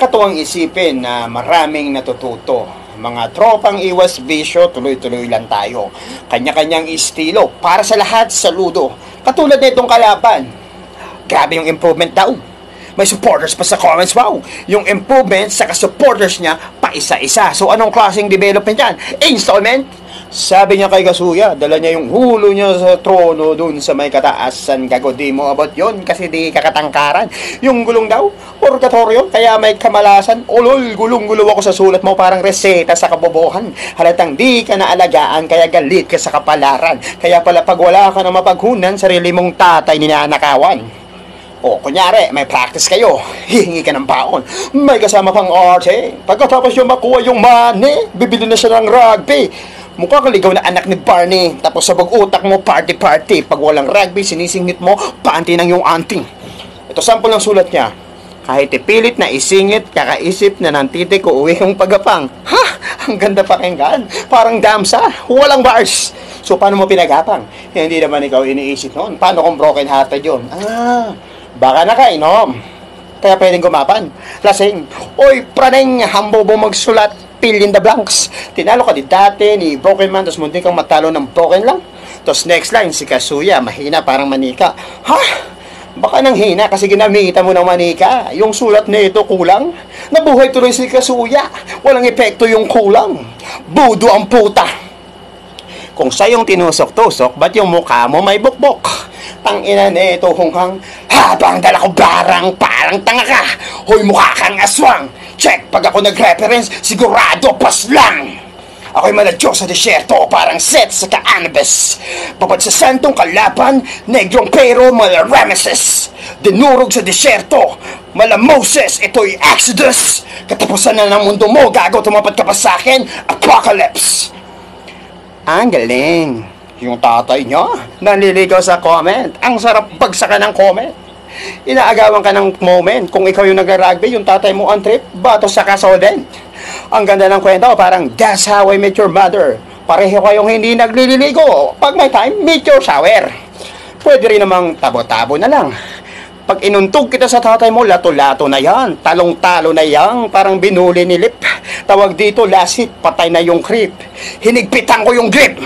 Nakakatuwang isipin na maraming natututo. Mga tropang iwas bisyo, tuloy-tuloy lang tayo. Kanya-kanyang estilo para sa lahat, saludo. Katulad na itong kalaban. Grabe yung improvement daw. May supporters pa sa comments, wow. Yung improvement sa supporters niya, pa isa-isa. So anong klaseng development yan? Installment? Sabi niya kay Kazuya, dala niya yung hulo niya sa trono dun sa may kataasan. Gago, di mo about yon kasi di kakatangkaran. Yung gulong daw, purgatorio, kaya may kamalasan. Ulol, gulong-gulo ako sa sulat mo, parang reseta sa kabobohan. Halatang di ka naalagaan, kaya galit ka sa kapalaran. Kaya pala pag wala ka na mapaghunan, sarili mong tatay ninanakawan. O, kunyari, may practice kayo, hihingi ka ng baon, may kasama pang arte. Pagkatapos yung makuha yung money, bibili na siya ng rugby. Mukha kang ligaw na anak ni Barney. Tapos sabog utak mo, party-party. Pag walang rugby, sinisingit mo, panty ng yung aunting. Ito sample ng sulat niya. Kahit ipilit na isingit, kakaisip na ng titik uuwi yung pagapang. Ha! Ang ganda pakinggan. Parang damsa. Walang bars. So, paano mo pinagapang? Hindi naman ikaw iniisip noon. Paano kung broken hearted yun? Baka nakainom. Kaya pwedeng gumapan. Lasing. Oy, praneng, hambobo magsulat. Fill in the blanks. Tinalo ka din dati ni Broken Man, tapos munti kang matalo ng Broken lang. Tapos next line, si Kazuya, mahina parang manika. Ha? Baka nang hina kasi ginamitan mo ng manika. Yung sulat na ito kulang. Nabuhay tuloy si Kazuya. Walang epekto yung kulang. Budo ang puta. Kung sayong tinusok-tusok, ba't yung mukha mo may bukbok? Tangina na ito hunghang. Habang dala ko barang, parang tanga ka. Hoy, mukha kang aswang. Check, pag ako nag-reference, sigurado pas lang. Ako'y maladyo sa desyerto, parang set sa ka-Anubis. Babad sa santong kalaban, negrong pero mala Ramesses. Dinurog sa desyerto, mala Moses, ito'y Exodus. Katapusan na ng mundo mo, gago, tumapat ka pa sa akin, Apocalypse. Ang galing. Yung tatay niya, nanliligaw sa comment. Ang sarap bagsaka ng comment. Inaagawan ka ng moment. Kung ikaw yung nag-rugby, yung tatay mo on trip, bato sa kasodent. Ang ganda ng kwento, parang That's How I Met Your Mother. Pareho kayong hindi naglililigo. Pag may time, meet your shower. Pwede rin namang tabo-tabo na lang. Pag inuntog kita sa tatay mo, lato-lato na yan. Talong-talo na yan, parang binuli ni Lip. Tawag dito, lasit, patay na yung creep. Hinigpitan ko yung grip.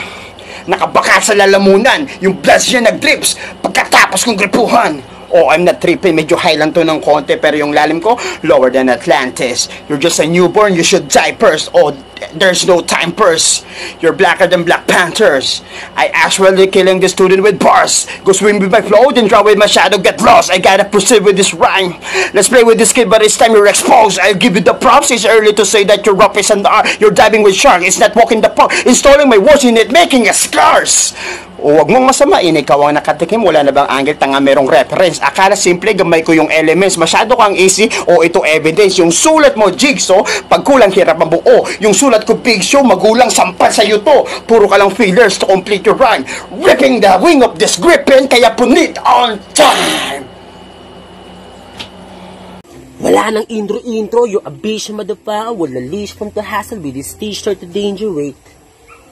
Nakabaka sa lalamunan, yung blood niya nag-drips. Pagkatapos kong gripuhan. Oh, I'm not tripping, medyo high lang to ng konti, pero yung lalim ko, lower than Atlantis. You're just a newborn, you should die first. Oh, there's no time first. You're blacker than Black Panthers. I actually killing the student with bars. Go swim with my flow, then draw with my shadow, get lost. I gotta proceed with this rhyme. Let's play with this kid, but it's time you're exposed. I'll give you the props, it's early to say that you're rough as an R. You're diving with shark, it's not walking the park. Installing my words in it, making a scars. O wag mong masamain, ikaw ang nakatikim, wala na bang angle, tanga merong reference. Akala simple, gamay ko yung elements, masyado kang easy, o ito evidence. Yung sulat mo, jigsaw, pag kulang hirap ang buo. Yung sulat ko, big show, magulang sampal sa to. Puro ka lang fillers to complete your rhyme. Ripping the wing of this gripping, kaya punit on time. Wala nang intro, yung ambition madapa, wala leash from the hassle with this t-shirt to danger, wait.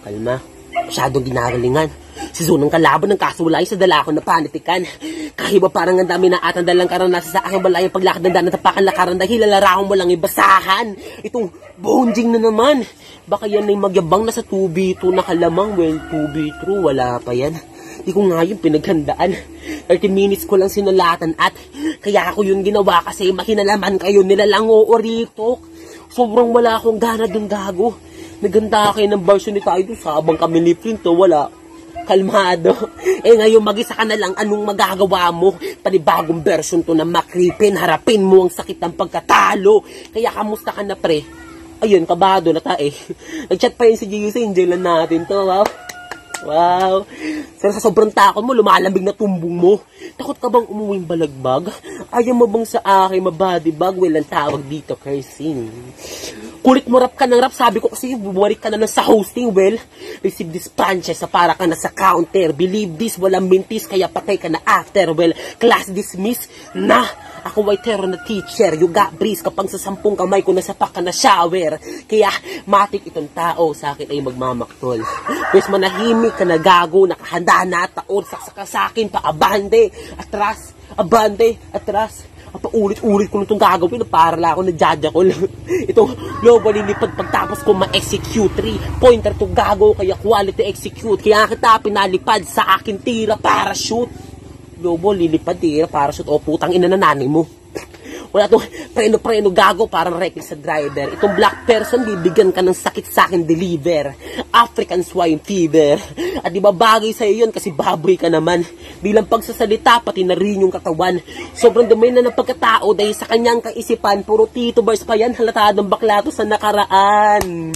Kalma, masyadong ginagalingan. Si Zunang kalaban ng kaso wala sa dala ko na panitikan. Kahit ba parang ang dami na atang dalang karanasan sa aking balayang paglakad ng daan at tapakan lakaran dahil lalarahon mo lang ibasahan. Itong bonjing na naman. Baka yan ay magyabang na sa 2B2 na kalamang. Well, 2B2, wala pa yan. Di ko nga yung pinaghandaan. 30 minutes ko lang sinulatan at kaya ako yun ginawa kasi makinalaman kayo nila lang o rito. Sobrang wala akong gana dun gago. Naganda kayo ng version ni tayo sa habang kami lip-link to, wala. Kalmado. Ngayon mag-isa ka na lang, anong magagawa mo? Panibagong version to na makripin, harapin mo ang sakit ng pagkatalo. Kaya kamusta ka na pre? Ayun, kabado na tayo. Nag-chat pa yun si Gio sa Angel natin to, wow. Wow. Pero sa sobrang takot mo, lumalambig na tumbong mo. Takot ka bang umuwing balagbag? Ayaw mo bang sa akin mabody bag? Well, ang tawag dito, cursing. Kulit mo rap ka ng rap, sabi ko kasi bumalik ka na sa hosting. Well, receive this punches sa para ka na sa counter. Believe this, walang mintis, kaya patay ka na after. Well, class dismiss na. Ako ay terror na teacher. You got breeze kapag sa 10 kamay ko nasapak ka na shower. Kaya matik itong tao sa akin ay magmamaktol. Pues manahimik ka na gago, nakahanda na taon, saksak ka sa akin, paabande, atras, abande, atras. Paulit-ulit ko nitong gagawin na para lang ako na-judge ako. Itong lobo lilipad pagtapos ko ma-execute 3 pointer to gago kaya quality execute. Kaya kita pinalipad sa akin tira para shoot. Lobo lilipad tira para shoot. O putang ina na nanay mo. Wala itong preno-preno gago parang reckless sa driver. Itong black person, bibigyan ka ng sakit sa akin deliver. African swine fever. At di ba bagay sa'yo yun kasi baboy ka naman. Bilang pagsasalita, pati na rin yung katawan. Sobrang dumi na ng pagkatao dahil sa kanyang kaisipan. Puro tito bars pa yan, halatadong baklato sa nakaraan.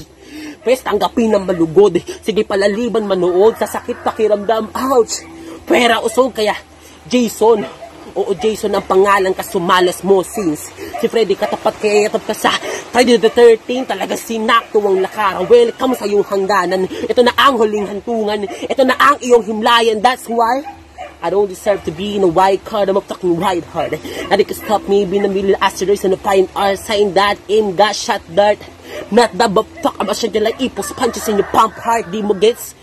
Pwes, tanggapin ng malugod. Sige palaliban manood, sa sakit pakiramdam. Ouch! Pwera usog kaya, Jason. Oo, Jason ang pangalan ka sumalas mo since si Freddy katapat kaya yatap ka sa Friday the 13th talaga sinakto ang lakara. Welcome sa iyong hangganan. Ito na ang huling hantungan. Ito na ang iyong himlayan. That's why I don't deserve to be in a white card. I'm a fucking right hard. And they can stop me being a middle asteroids and a fine art saying that in got shot dirt. Not that but fuck I'm ashamed like ipos punches in your pump heart. Di mo gets?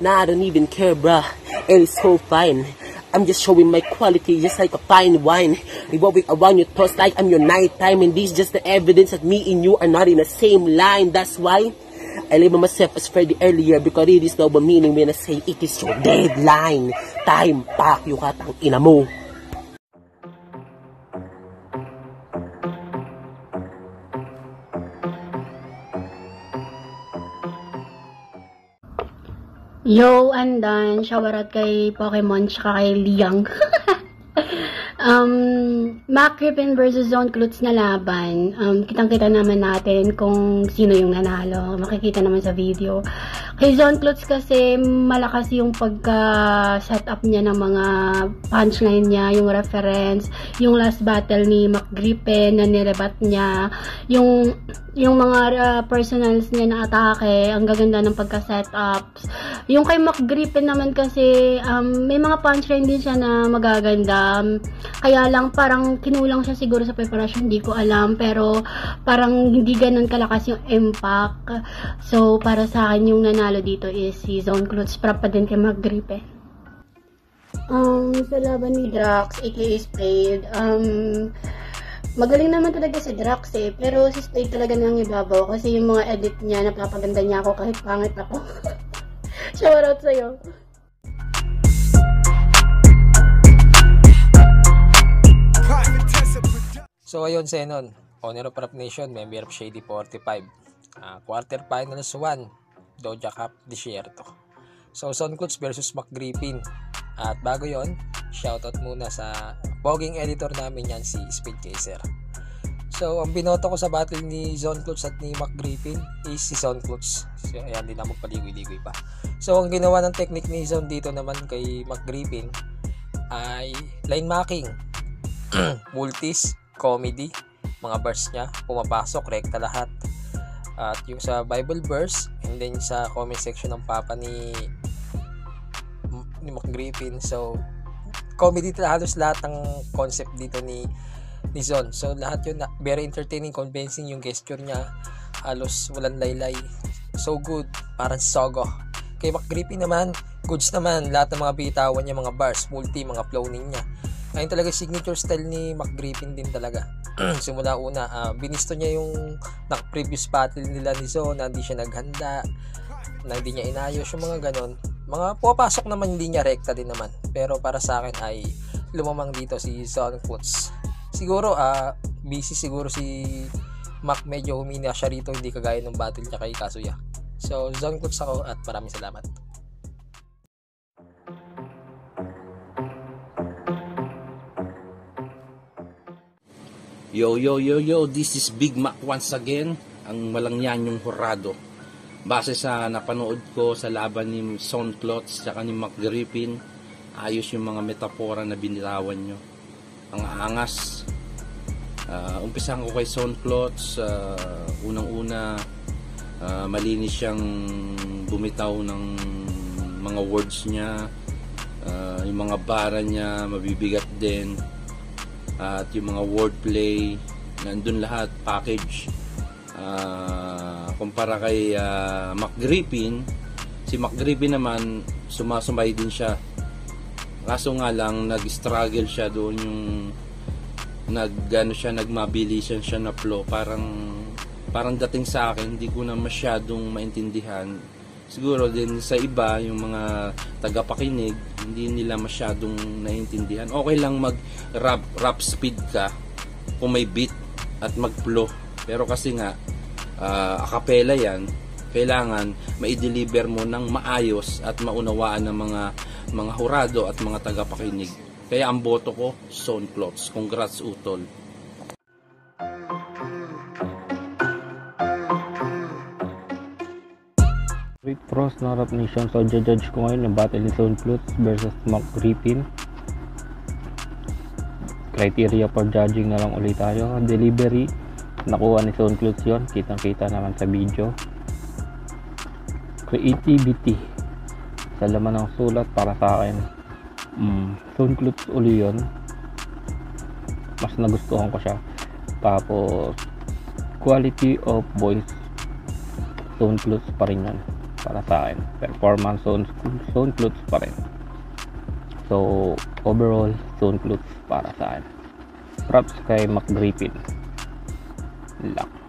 Nah, I don't even care bruh. And it's so fine. I'm just showing my quality just like a fine wine. Revolving around your thoughts like I'm your nighttime. And this is just the evidence that me and you are not in the same line. That's why I label myself as Freddy earlier. Because it is double meaning when I say it is your deadline. Time pack yung katang ina mo. Yo, andan. Shoutout kay Pokemon tsaka kay Liang. Mac Griffin versus Zone Klutz na laban. Kitang-kita naman natin kung sino yung nanalo. Makikita naman sa video. Kay Zone Klutz kasi malakas yung pagka-setup niya ng mga punchline niya, yung reference, yung last battle ni Mac Griffin na nirebat niya, yung mga personals niya na atake, ang gaganda ng pagka-setups. Yung kay Mac Griffin naman kasi, may mga punchline din siya na magaganda. Kaya lang parang kinulang siya siguro sa preparation, hindi ko alam. Pero parang hindi ganun kalakas yung impact. So, para sa akin yung nanalo dito is si Zone Klutz. Para pa din kay Mac Griffin. Sa laban ni Drax, aka Spade, magaling naman talaga si Drax eh. Pero si Spade talaga nang ibabaw. Kasi yung mga edit niya, napapaganda niya ako kahit pangit ako. Shoutout sa'yo. So ayun, Zenon, owner of Rap Nation, member of Shady 45, quarterfinals 1, Doja Cat Desierto. So Zone Klutz versus Mac Griffin. At bago yon, shoutout muna sa poging editor namin yan, si Speed Chaser. So ang binoto ko sa battle ni Zone Klutz at ni Mac Griffin is si Zone Klutz. So ayan, din na magpaligoy-ligoy pa. So ang ginawa ng technique ni Zone dito naman kay Mac Griffin ay line marking, multis, comedy, mga verse niya, pumapasok, rekta lahat. At yung sa Bible verse, and then sa comment section ng papa ni Mac Griffin. So, comedy halos lahat ng concept dito ni Zon. So, lahat yun, very entertaining, convincing yung gesture niya. Halos walang laylay. So good, parang sogo. Kay Mac Griffin naman, goods naman, lahat ng mga bitawan niya, mga bars, multi, mga flowing niya. Ayun talaga signature style ni Mac Griffin din talaga. Simula una, binisto niya yung previous battle nila ni Zone na hindi siya naghanda, na hindi niya inayos, yung mga ganon. Mga pupasok naman, hindi niya rekta din naman. Pero para sa akin ay lumamang dito si Zone Klutz. Siguro, busy siguro si Mac, medyo humina siya rito, hindi kagaya ng battle niya kay Kazuya. So, Zone Klutz ako at maraming salamat. Yo, this is Big Mac once again, ang malangyanyong horado. Base sa napanood ko sa laban ni Zone Klutz at ni Mac Griffin, ayos yung mga metapora na binitawan nyo. Ang angas. Umpisahan ko kay Zone Klutz. Unang-una, malinis siyang bumitaw ng mga words niya. Yung mga bara niya, mabibigat din. At yung mga wordplay, nandun lahat, package. Kumpara kay Mac Griffin, si Mac Griffin naman, sumasumay din siya. Kaso nga lang, nag-struggle siya doon yung nagmabilisan siya na flow. Parang dating sa akin, hindi ko na masyadong maintindihan. Siguro din sa iba, yung mga tagapakinig, hindi nila masyadong naiintindihan. Okay lang mag-rap speed ka kung may beat at mag-flow. Pero kasi nga, acapella yan, kailangan ma-deliver mo ng maayos at maunawaan ng mga hurado at mga tagapakinig. Kaya ang boto ko, Zone Clots. Congrats, Utol. With pros ng Rap Nation, so judge ko ngayon yung battle ni Zone Clots versus Mark Griffin. Criteria for judging na lang ulit tayo. Delivery, nakuha ni Zone Clots yun, kitang kita naman sa video. Creativity, sa laman ng sulat para sa akin, Zone Clots uli yun, mas nagustuhan ko siya. Tapos quality of voice, Zone Clots pa rin yan para sa akin. Performance, Zone Clots pa rin. So overall, Zone Clots para sa akin. Props kay Mark Griffin. Luck.